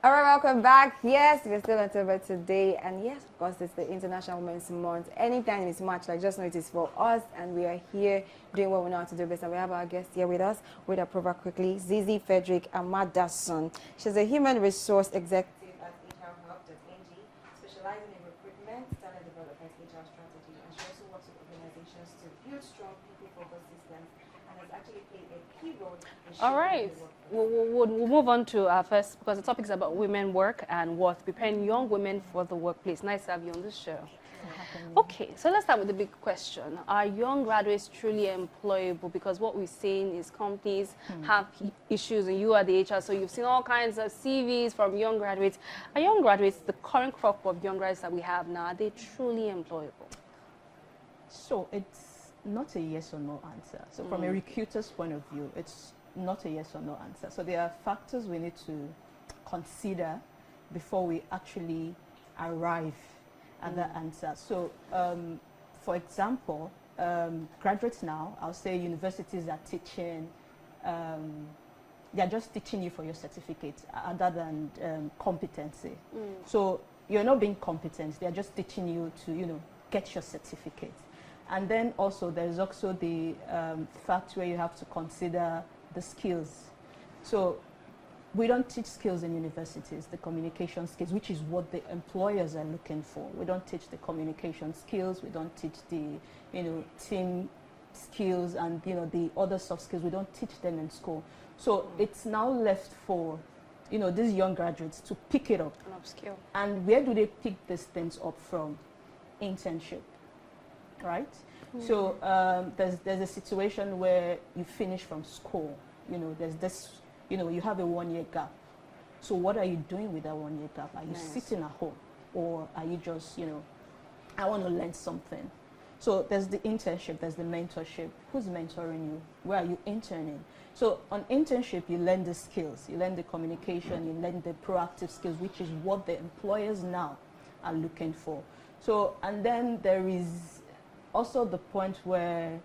All right, welcome back. Yes, we're still on October today, and yes, of course, it's the International Women's Month. Anytime it's March, like just know it is for us, and we are here doing what we know how to do best. And we have our guest here with us. We'll approve her quickly. Zizi Frederick Amadason. She's a human resource executive at HRHub.ng, specializing in recruitment, talent development, HR strategy, and she also works with organizations to build strong people-focused systems, and has actually played a key role in All shaping right. the workplace. We'll move on to our first, because the topic is about women work and what preparing young women for the workplace. Nice to have you on this show. Okay, so let's start with the big question. Are young graduates truly employable? Because what we're seeing is companies have issues, and you are the HR, so you've seen all kinds of CVs from young graduates. Are young graduates, the current crop of young graduates that we have now, are they truly employable? So it's not a yes or no answer. So from a recruiter's point of view, it's not a yes or no answer. So there are factors we need to consider before we actually arrive at that answer. So for example, graduates now, I'll say universities are teaching, they're just teaching you for your certificate other than competency. So you're not being competent, they're just teaching you to, get your certificate. And then also there's also the fact where you have to consider the skills. So we don't teach skills in universities, the communication skills, which is what the employers are looking for. We don't teach the communication skills, we don't teach the, team skills and, the other soft skills. We don't teach them in school. So it's now left for, these young graduates to pick it up. An upskill. And where do they pick these things up from? Internship, right? So there's a situation where you finish from school, there's this, you have a 1 year gap. So what are you doing with that 1 year gap? Are you sitting at home, or are you just, I want to learn something? So there's the internship, there's the mentorship. Who's mentoring you? Where are you interning? So on internship, you learn the skills, you learn the communication, you learn the proactive skills, which is what the employers now are looking for. So, and then there is also the point where,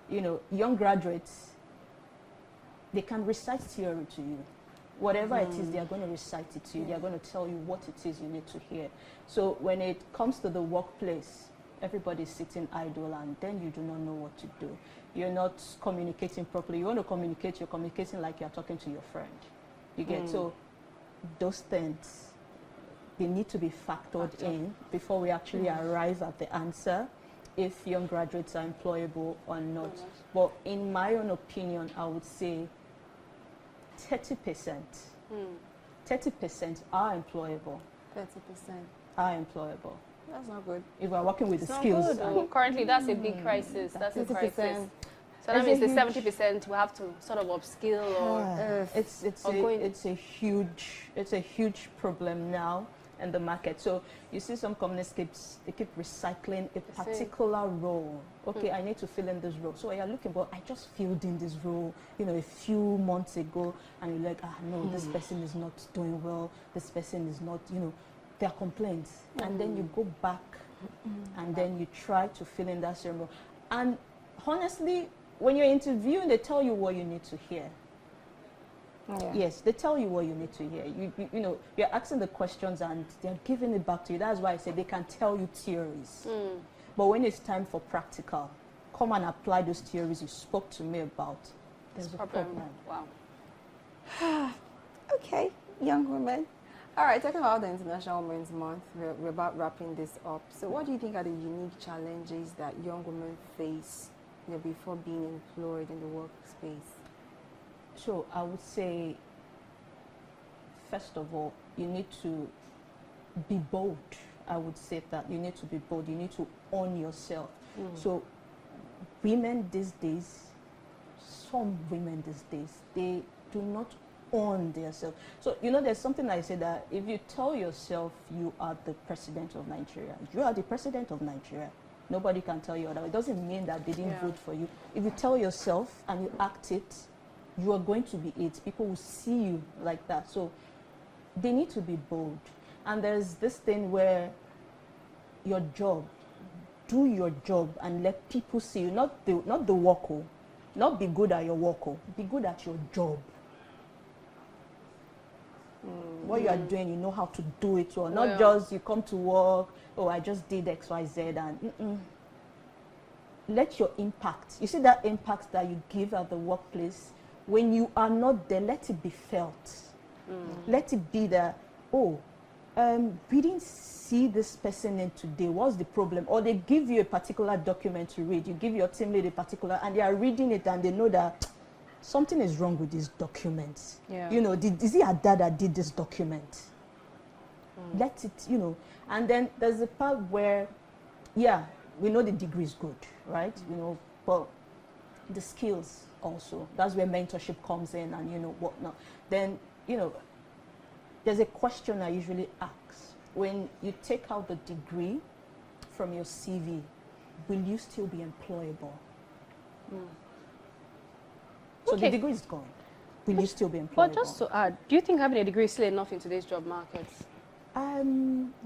young graduates, they can recite theory to you. Whatever it is, they are going to recite it to you. They are going to tell you what it is you need to hear. So when it comes to the workplace, everybody's sitting idle, and then you do not know what to do. You're not communicating properly. You want to communicate, you're communicating like you're talking to your friend. You get, so those things, they need to be factored in before we actually arrive at the answer if young graduates are employable or not. But in my own opinion, I would say 30%. 30% are employable. 30%. Are employable. That's not good. If we're working with It's the not skills. good, though. Currently, that's a big crisis. That's a 50%. crisis. So that means the 70% we have to sort of upskill or It's a huge problem now in the market. So you see some companies keep recycling a particular role. Okay, I need to fill in this role. So you're looking, but I just filled in this role, a few months ago, and you're like, no, this person is not doing well. This person is not, there are complaints, and then you go back, and then you try to fill in that same role. And honestly, when you're interviewing, they tell you what you need to hear. Yeah. Yes, they tell you what you need to hear. You're asking the questions and they're giving it back to you. That's why I say they can tell you theories. But when it's time for practical, come and apply those theories you spoke to me about. There's a problem. Wow. Okay, young women. All right, talking about the International Women's Month, we're about wrapping this up. So what do you think are the unique challenges that young women face before being employed in the workspace? So I would say, first of all, you need to be bold. I would say that you need to be bold. You need to own yourself. So women these days, some women these days, they do not own themselves. So, there's something I say that if you tell yourself you are the president of Nigeria, you are the president of Nigeria. Nobody can tell you otherwise. It doesn't mean that they didn't vote for you. If you tell yourself and you act it, you are going to be it. People will see you like that. So they need to be bold. And there's this thing where your job, do your job and let people see you, not the work, not be good at your work, be good at your job. What you are doing, you know how to do it well. Not Well. just you come to work, oh, I just did X, Y, Z, and let your impact. You see that impact that you give at the workplace, when you are not there, let it be felt. Let it be that, oh, we didn't see this person in today. What's the problem? Or they give you a particular document to read. You give your team lead a particular, and they are reading it, and they know that something is wrong with this document. Yeah. You know, is it Ada that did this document? Let it, you know. And then there's a part where, yeah, we know the degree is good, right? You know, but the skills also. That's where mentorship comes in, and you know whatnot. Then, you know, there's a question I usually ask. When you take out the degree from your CV, will you still be employable? So Okay. the degree is gone. Will you still be employable? But just to add, do you think having a degree is still enough in today's job market?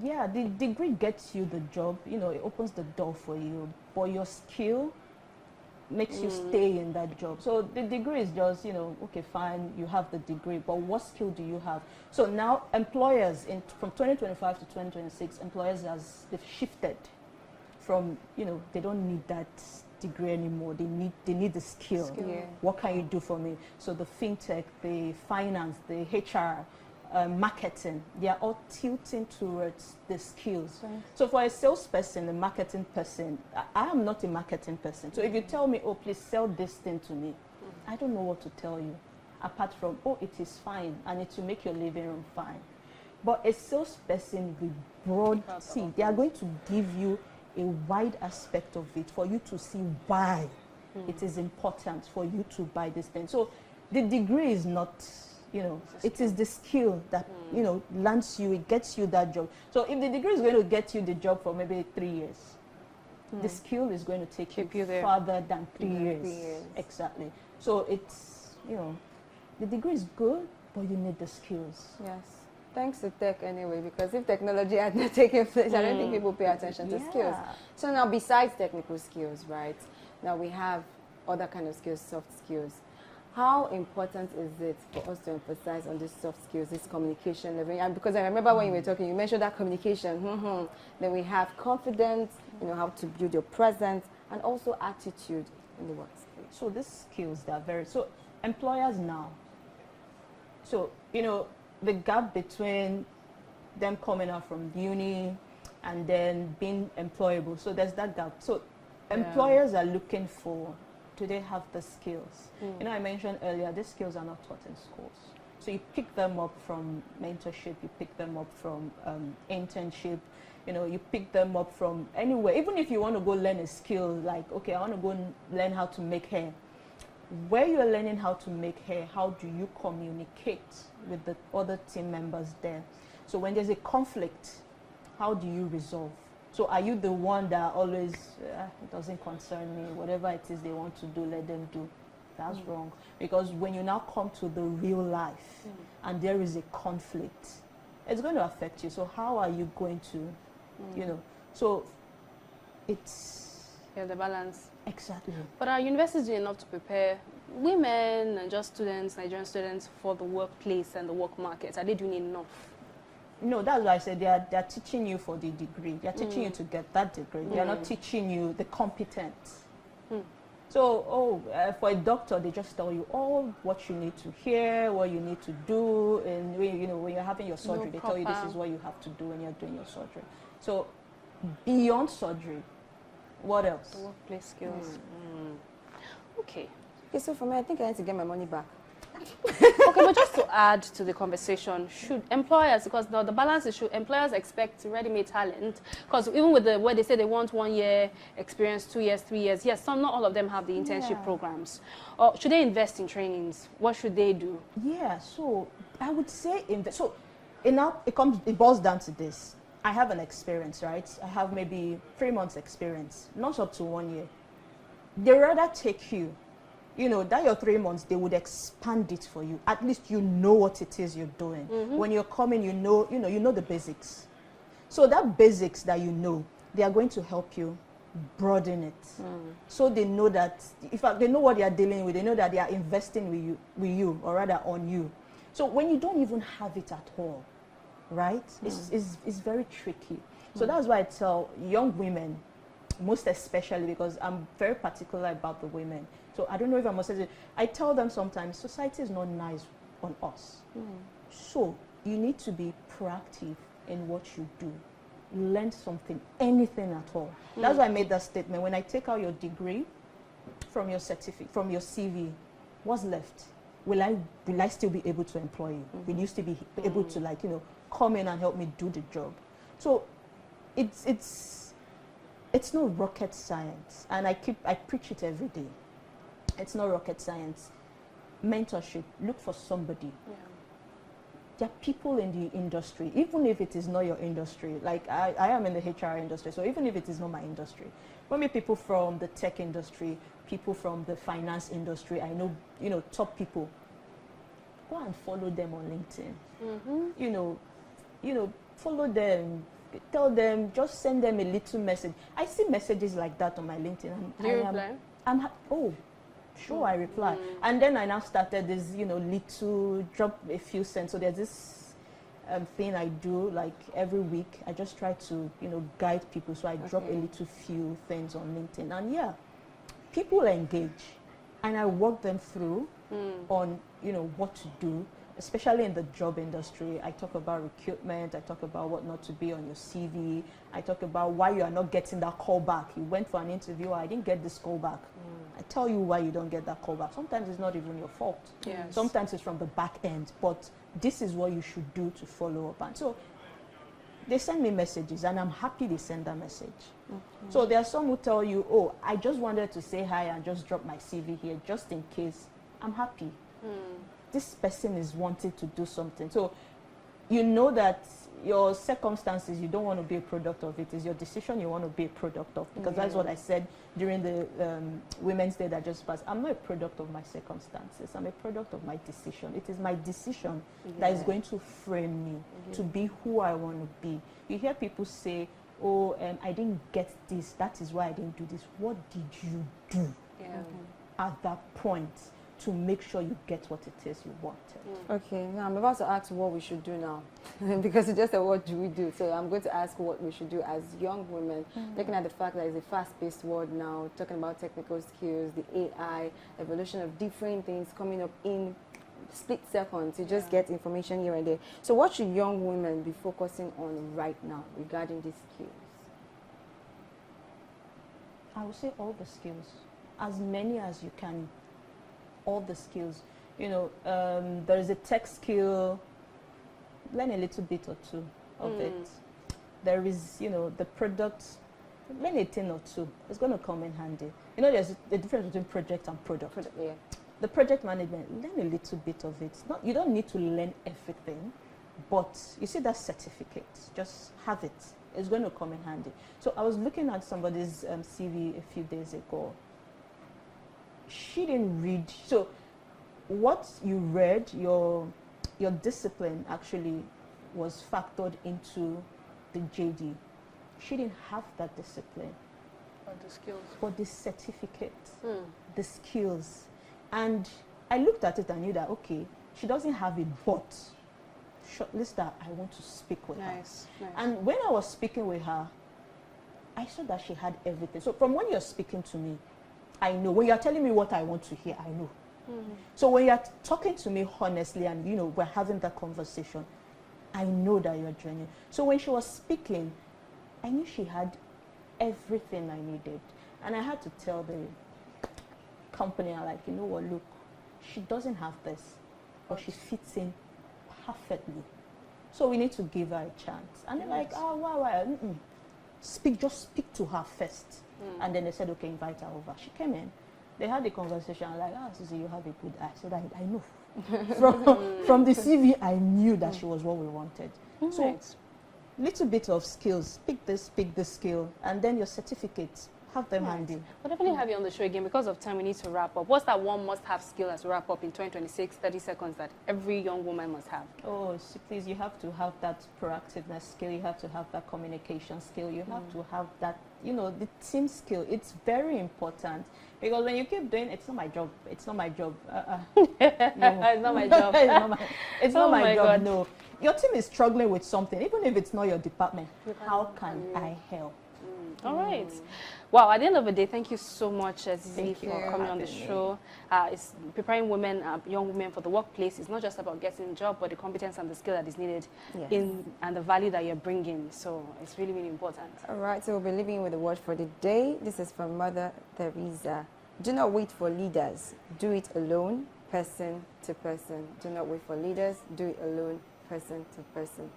Yeah, the degree gets you the job. You know, it opens the door for you. But your skill makes you stay in that job. So the degree is just, you know, okay, fine, you have the degree, but what skill do you have? So now employers, from 2025 to 2026, employers they've shifted from, you know, they don't need that degree anymore. They need the skill. Yeah. What can you do for me? So the fintech, the finance, the HR, marketing, they are all tilting towards the skills. Right. So for a salesperson, a marketing person, I am not a marketing person. So if you tell me, oh, please sell this thing to me, I don't know what to tell you. Apart from, oh, it is fine, and it will make your living room fine. But a salesperson with broad, see, they are going to give you a wide aspect of it for you to see why it is important for you to buy this thing. So the degree is not, you know, it is the skill that, you know, lands you, it gets you that job. So if the degree is going to get you the job for maybe 3 years, the skill is going to take Keep you you there. further than 3 Yeah, years. 3 years. Exactly. So it's, you know, the degree is good, but you need the skills. Yes. Thanks to tech anyway, because if technology had not taken place, I don't think people pay attention to skills. Yeah. So now, besides technical skills, right, now we have other kind of skills, soft skills. How important is it for us to emphasize on these soft skills, this communication level? And because I remember when you were talking, you mentioned that communication. Then we have confidence, you know, how to build your presence, and also attitude in the workspace. So these skills, they are very, so employers now, so, you know, the gap between them coming out from uni and then being employable, so there's that gap. So employers are looking for, do they have the skills? You know, I mentioned earlier, these skills are not taught in schools. So you pick them up from mentorship, you pick them up from internship, you know, you pick them up from anywhere. Even if you want to go learn a skill, like, okay, I want to go and learn how to make hair. Where you're learning how to make hair, how do you communicate with the other team members there? So when there's a conflict, how do you resolve? So are you the one that always, it doesn't concern me, whatever it is they want to do, let them do? That's wrong. Because when you now come to the real life and there is a conflict, it's going to affect you. So how are you going to, you know, so it's... Yeah, the balance. Exactly. But are universities doing enough to prepare women and just students, Nigerian students, for the workplace and the work market? Are they doing enough? No, that's why I said they are teaching you for the degree. They are teaching you to get that degree. They are not teaching you the competence. So, for a doctor, they just tell you all what you need to hear, what you need to do, and you know, when you're having your surgery, they tell you this is what you have to do when you're doing your surgery. So, beyond surgery, what else? The workplace skills. Okay. Okay, so for me, I think I need to get my money back. Okay, but just to add to the conversation, should employers, because the balance is, should employers expect ready-made talent? Because even with the where they say they want 1 year experience, 2 years, 3 years, yes, not all of them have the internship programs. Or should they invest in trainings? What should they do? Yeah, so I would say it boils down to this. I have an experience, right? I have maybe 3 months experience, not up to 1 year. They rather take you, you know, that your 3 months, they would expand it for you. At least you know what it is you're doing. When you're coming, you know the basics. So that basics that you know, they are going to help you broaden it. So they know that, in fact, they know what they are dealing with. They know that they are investing with you, or rather on you. So when you don't even have it at all, right, it's very tricky. So that's why I tell young women, most especially because I'm very particular about the women. So I don't know if I must say it. I tell them sometimes society is not nice on us. So you need to be proactive in what you do. Learn something, anything at all. That's why I made that statement. When I take out your degree from your certificate, from your CV, what's left? Will I still be able to employ you? Will you still be able to, like, you know, come in and help me do the job? So it's no rocket science, and I preach it every day. It's not rocket science. Mentorship. Look for somebody. Yeah. There are people in the industry, even if it is not your industry. Like I am in the HR industry, so even if it is not my industry, when we people from the tech industry, people from the finance industry, I know, you know, top people. Go and follow them on LinkedIn. You know, follow them. Tell them, just send them a little message. I see messages like that on my LinkedIn. Do you reply? Sure, I reply. And then I now started this, you know, little drop a few cents. So there's this thing I do like every week. I just try to, you know, guide people. So I drop a little few things on LinkedIn. And yeah, people engage. And I walk them through on, you know, what to do. Especially in the job industry, I talk about recruitment, I talk about what not to be on your CV, I talk about why you are not getting that call back. You went for an interview, I didn't get this call back. I tell you why you don't get that call back. Sometimes it's not even your fault. Yes. Sometimes it's from the back end, but this is what you should do to follow up. And so they send me messages, and I'm happy they send that message. So there are some who tell you, oh, I just wanted to say hi and just drop my CV here just in case. I'm happy. This person is wanting to do something. So you know that your circumstances, you don't want to be a product of it. It's your decision you want to be a product of. Because that's what I said during the Women's Day that just passed. I'm not a product of my circumstances. I'm a product of my decision. It is my decision that is going to frame me to be who I want to be. You hear people say, oh, I didn't get this. That is why I didn't do this. What did you do at that point to make sure you get what it is you wanted? Okay, now I'm about to ask what we should do now. Because you just said, what do we do? So I'm going to ask what we should do as young women, looking at the fact that it's a fast-paced world now, talking about technical skills, the AI, evolution of different things coming up in split seconds. You just get information here and there. So what should young women be focusing on right now regarding these skills? I would say all the skills, as many as you can. All the skills, you know, there is a tech skill, learn a little bit or two of it. There is, you know, the product, learn a thing or two. It's going to come in handy. You know, there's a difference between project and product. The project management, learn a little bit of it. You don't need to learn everything, but you see that certificate, just have it. It's going to come in handy. So I was looking at somebody's CV a few days ago. She didn't read. So what you read, your discipline actually was factored into the JD. She didn't have that discipline. But the skills. But the certificate, the skills. And I looked at it and knew that, okay, she doesn't have it, but shortlist her, I want to speak with her. Nice. And when I was speaking with her, I saw that she had everything. So from when you're speaking to me, I know. When you're telling me what I want to hear, I know. So when you're talking to me honestly and, you know, we're having that conversation, I know that you're genuine. So when she was speaking, I knew she had everything I needed. And I had to tell the company, I'm like, you know what, look, she doesn't have this, but she fits in perfectly. So we need to give her a chance. And they're like, oh, why? Just speak to her first. And then they said, okay, invite her over. She came in. They had a conversation. I'm like, Susie, you have a good eye. So that I know. From the CV, I knew that she was what we wanted. So little bit of skills. Pick this skill. And then your certificates, have them handy. We'll definitely have you on the show again. Because of time, we need to wrap up. What's that one must-have skill as we wrap up in 2026, 30 seconds that every young woman must have? Oh, so please, you have to have that proactiveness skill. You have to have that communication skill. You have to have that you know, the team skill, it's very important. Because when you keep doing, it's not my job, it's not my job. No. It's not my job. it's not my, it's not Oh my my job, God. no. Your team is struggling with something, even if it's not your department. How can you. I help? All right. Wow, at the end of the day, thank you so much, Zizi, Thank for you for coming on the having me. show. It's preparing women, young women for the workplace. It's not just about getting a job, but the competence and the skill that is needed Yes. and the value that you're bringing. So it's really, really important. All right, so we'll be leaving with the word for the day. This is from Mother Teresa. Do not wait for leaders. Do it alone, person to person. Do not wait for leaders. Do it alone, person to person.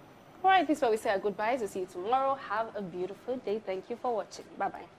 All right, this is where we say our goodbyes. We'll see you tomorrow. Have a beautiful day. Thank you for watching. Bye-bye.